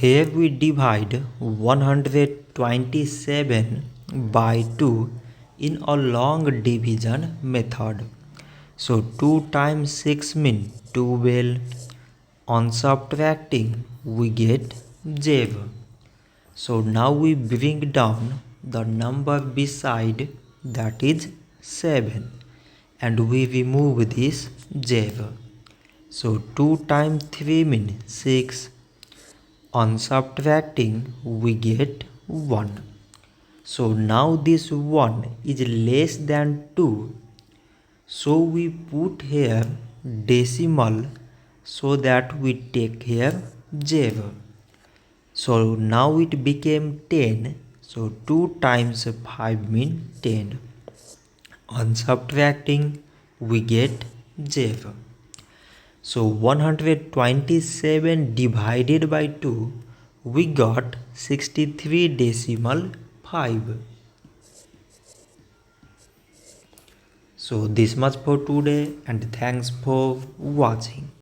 Here we divide 127 by 2 in a long division method. So 2 times 6 means 12. On subtracting we get 0. So now we bring down the number beside, that is 7, and we remove this 0. So 2 times 3 means 6. On subtracting we get 1. So now this 1 is less than 2. So we put here decimal so that we take here 0. So now it became 10. So 2 times 5 means 10. On subtracting we get 0. So 127 divided by 2, we got 63.5. So this much for today, and thanks for watching.